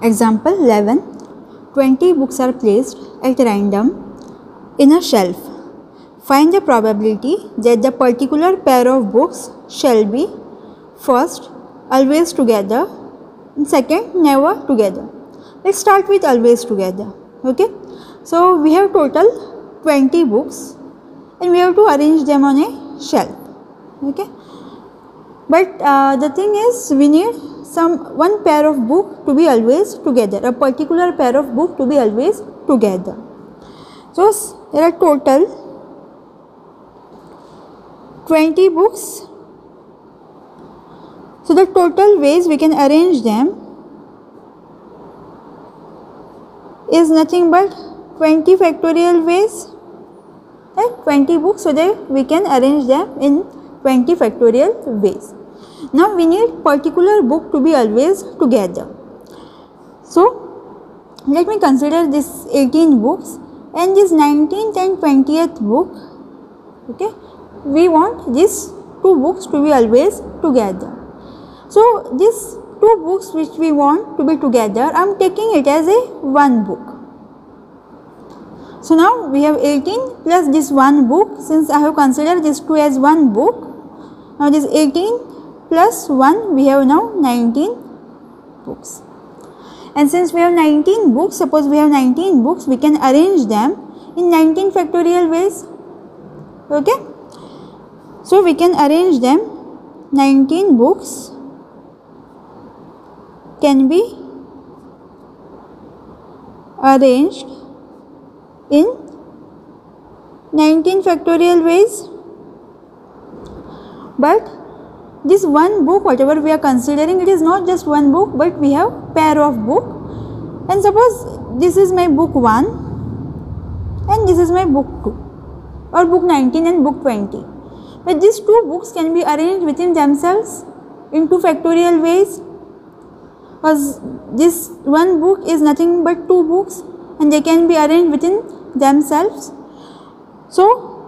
Example 11. 20 books are placed at random in a shelf. Find the probability that the particular pair of books shall be first, always together, and second, never together. Let's start with always together. Okay. So we have total 20 books and we have to arrange them on a shelf. Okay. But the thing is, we need one pair of book to be always together, a particular pair of book to be always together. So there are total 20 books. So the total ways we can arrange them is nothing but 20 factorial ways, right? 20 books, so that we can arrange them in 20 factorial ways. Now we need particular book to be always together. So let me consider this 18 books and this 19th and 20th book. Okay, we want these two books to be always together. So these two books which we want to be together, I am taking it as a one book. So now we have 18 plus this one book. Since I have considered these two as one book, now this 18 plus 1, we have now 19 books. And since we have 19 books, suppose we have 19 books, we can arrange them in 19 factorial ways. Okay. So we can arrange them, 19 books can be arranged in 19 factorial ways. But this one book, whatever we are considering, it is not just one book, but we have pair of book. And suppose this is my book 1 and this is my book 2, or book 19 and book 20. But these two books can be arranged within themselves in two factorial ways, because this one book is nothing but two books and they can be arranged within themselves. So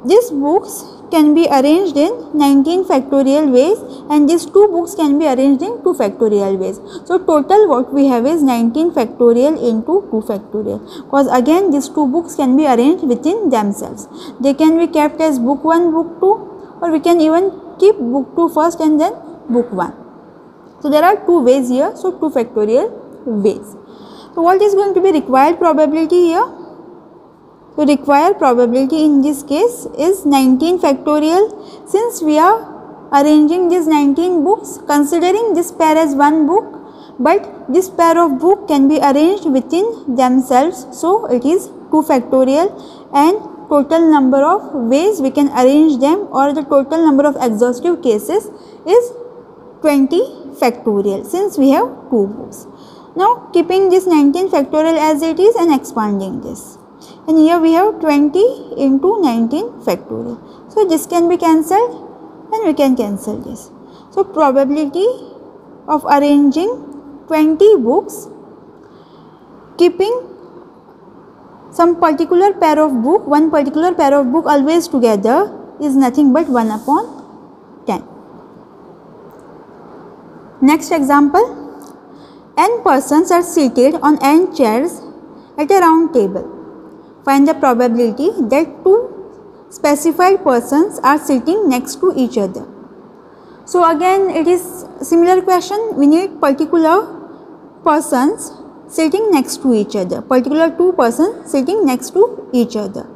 these books can be arranged in 19 factorial ways and these two books can be arranged in 2 factorial ways. So total what we have is 19 factorial into 2 factorial, because again these two books can be arranged within themselves. They can be kept as book 1, book 2, or we can even keep book 2 first and then book 1. So there are two ways here, so 2 factorial ways. So what is going to be required probability here? So required probability in this case is 19 factorial. Since we are arranging these 19 books, considering this pair as one book, but this pair of book can be arranged within themselves, so it is 2 factorial, and total number of ways we can arrange them, or the total number of exhaustive cases is 20 factorial, since we have 2 books. Now keeping this 19 factorial as it is and expanding this, and here we have 20 into 19 factorial. So this can be cancelled and we can cancel this. So probability of arranging 20 books keeping some particular pair of book, one particular pair of book always together, is nothing but 1 upon 10. Next example, n persons are seated on n chairs at a round table. Find the probability that 2 specified persons are sitting next to each other. So again it is similar question, we need particular persons sitting next to each other, particular 2 persons sitting next to each other.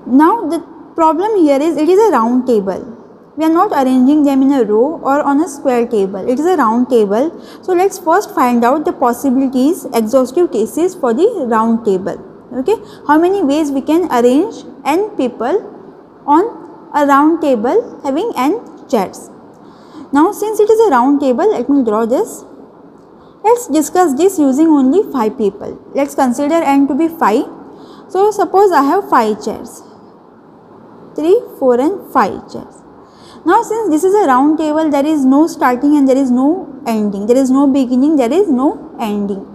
Now the problem here is, it is a round table. We are not arranging them in a row or on a square table. It is a round table. So let's first find out the possibilities, exhaustive cases for the round table. Okay, how many ways we can arrange n people on a round table having n chairs. Now since it is a round table, let me draw this. Let's discuss this using only 5 people. Let's consider n to be 5. So suppose I have 5 chairs, 3, 4 and 5 chairs. Now since this is a round table, there is no starting and there is no ending, there is no beginning, there is no ending.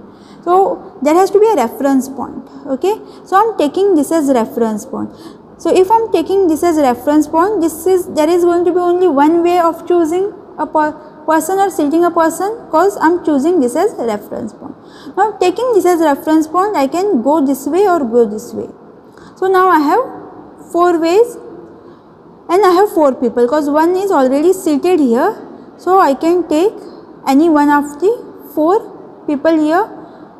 So there has to be a reference point. Okay, so I am taking this as reference point. So if I am taking this as reference point, there is going to be only one way of choosing a person or sitting a person, because I am choosing this as reference point. Now taking this as reference point, I can go this way or go this way. So now I have 4 ways and I have 4 people, because one is already seated here. So I can take any one of the 4 people here,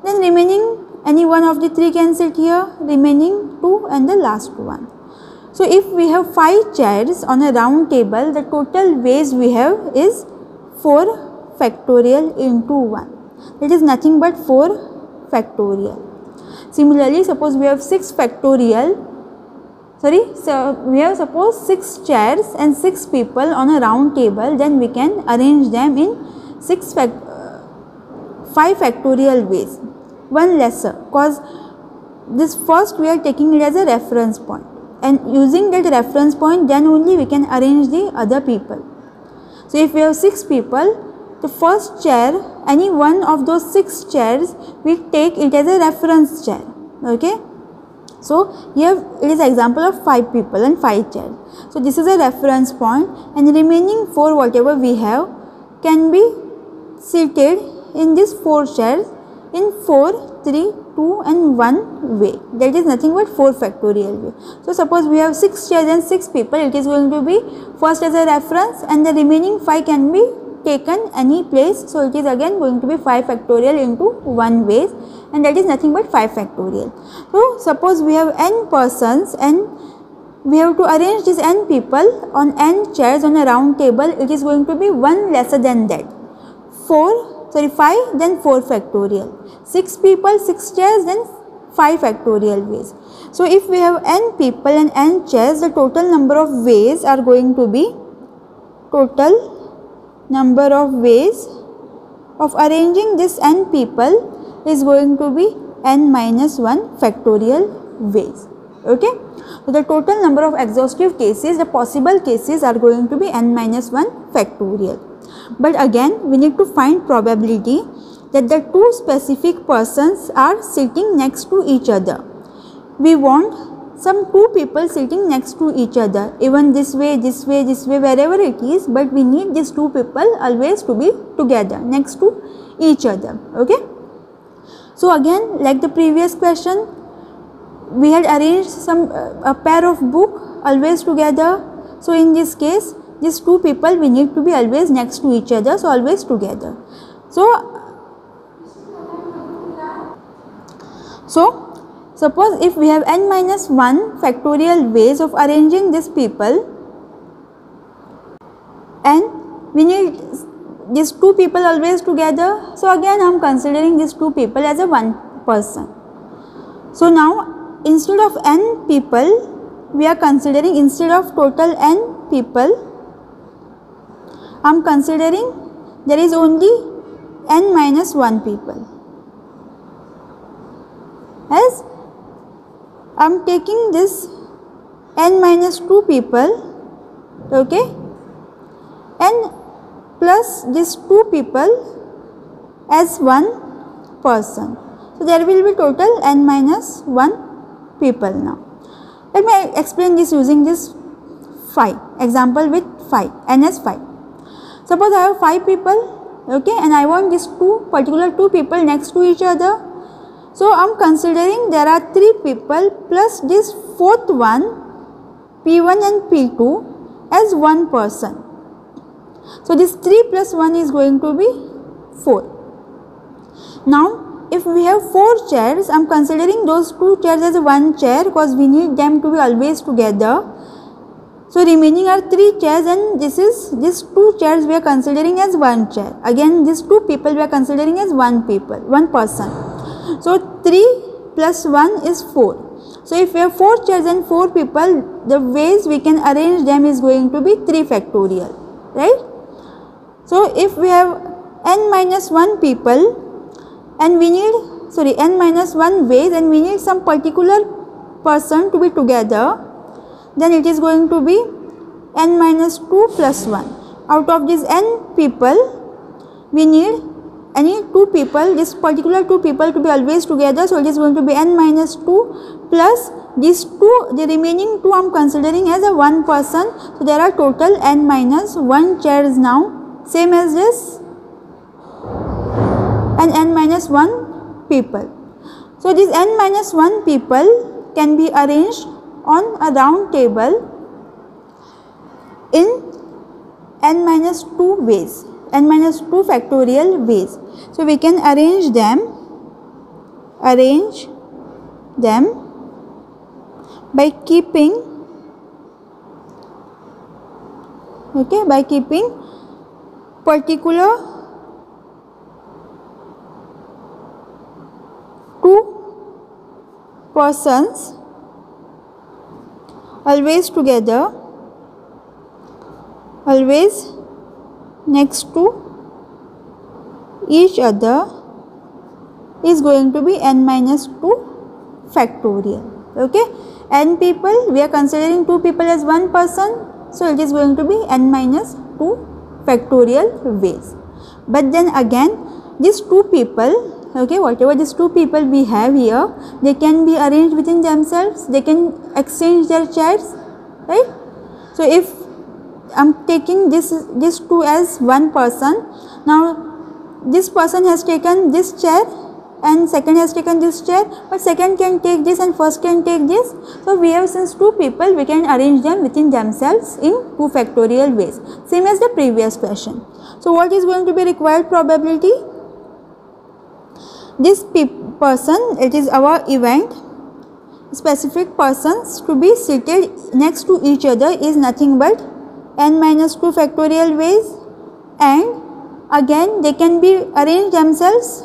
then remaining any one of the 3 can sit here, remaining 2 and the last one. So if we have 5 chairs on a round table, the total ways we have is 4 factorial into 1. That is nothing but 4 factorial. Similarly, suppose we have 6 factorial, so we have suppose 6 chairs and 6 people on a round table, then we can arrange them in 5 factorial ways. One lesser, because this first we are taking it as a reference point, and using that reference point, then only we can arrange the other people. So if we have 6 people, the first chair, any one of those 6 chairs, we take it as a reference chair. Okay. So here it is example of 5 people and 5 chairs. So this is a reference point, and the remaining 4 whatever we have can be seated in these 4 chairs in 4, 3, 2 and 1 way. That is nothing but 4 factorial way. So suppose we have 6 chairs and 6 people, it is going to be first as a reference, and the remaining 5 can be taken any place. So it is again going to be 5 factorial into 1 ways, and that is nothing but 5 factorial. So suppose we have n persons and we have to arrange these n people on n chairs on a round table. It is going to be 1 lesser than that. 5 then 4 factorial. 6 people, 6 chairs, then 5 factorial ways. So if we have n people and n chairs, the total number of ways are going to be number of ways of arranging this n people is going to be n minus 1 factorial ways. Okay. So the total number of exhaustive cases, the possible cases are going to be n minus 1 factorial. But again we need to find probability that the 2 specific persons are sitting next to each other. We want some 2 people sitting next to each other, even this way, this way, this way, wherever it is, but we need these 2 people always to be together next to each other. Okay. So again, like the previous question, we had arranged a pair of book always together. So in this case, these 2 people we need to be always next to each other, so always together. So suppose if we have n minus 1 factorial ways of arranging these people, and we need these 2 people always together. So again I am considering these 2 people as a 1 person. So now instead of n people, we are considering, instead of total n people, I am considering there is only n minus 1 people, as I am taking this n minus 2 people, okay, and plus these 2 people as 1 person. So there will be total n minus 1 people. Now let me explain this using this 5 example with 5, n as 5. Suppose I have 5 people, okay, and I want these particular 2 people next to each other. So I am considering there are 3 people plus this 4th one, P1 and P2, as 1 person. So this 3 plus 1 is going to be 4. Now if we have 4 chairs, I am considering those 2 chairs as 1 chair, because we need them to be always together. So remaining are 3 chairs, and these 2 chairs we are considering as 1 chair. Again these 2 people we are considering as 1 person. So 3 plus 1 is 4. So if we have 4 chairs and 4 people, the ways we can arrange them is going to be 3 factorial, right? So if we have n minus 1 people and we need, n minus 1 ways, and we need some particular person to be together, then it is going to be n minus 2 plus 1. Out of these n people, we need any 2 people, this particular 2 people to be always together. So it is going to be n minus 2 plus these 2, the remaining 2 I am considering as a 1 person. So there are total n minus 1 chairs now same as this, and n minus 1 people. So these n minus 1 people can be arranged on a round table in n minus 2 ways, n minus 2 factorial ways. So we can arrange them by keeping particular two persons always together, always next to each other is going to be n minus 2 factorial. Okay, n people, we are considering 2 people as 1 person, so it is going to be n minus 2 factorial ways. But then again, these 2 people, okay, whatever these 2 people we have here, they can be arranged within themselves, they can exchange their chairs, right? So if I am taking this 2 as 1 person, now this person has taken this chair and second has taken this chair, but second can take this and first can take this. So we have, since 2 people, we can arrange them within themselves in 2 factorial ways, same as the previous question. So what is going to be required probability? This person, it is our event, specific persons to be seated next to each other is nothing but n minus 2 factorial ways, and again they can be arranged themselves,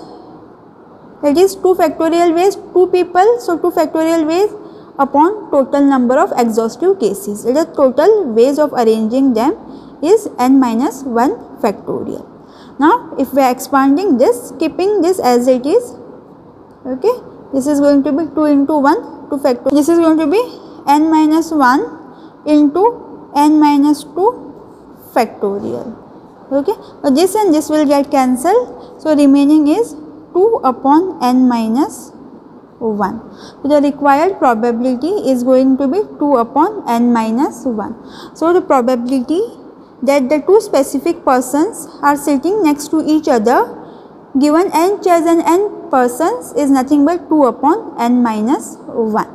it is 2 factorial ways, 2 people, so 2 factorial ways upon total number of exhaustive cases. The total ways of arranging them is n minus 1 factorial. Now if we are expanding this, keeping this as it is, okay, this is going to be 2 into 1, 2 factorial, this is going to be n minus 1 into n minus 2 factorial. Okay, so this and this will get cancelled, so remaining is 2 upon n minus 1. So the required probability is going to be 2 upon n minus 1. So the probability that the 2 specific persons are sitting next to each other given n chairs and n persons is nothing but 2 upon n minus 1.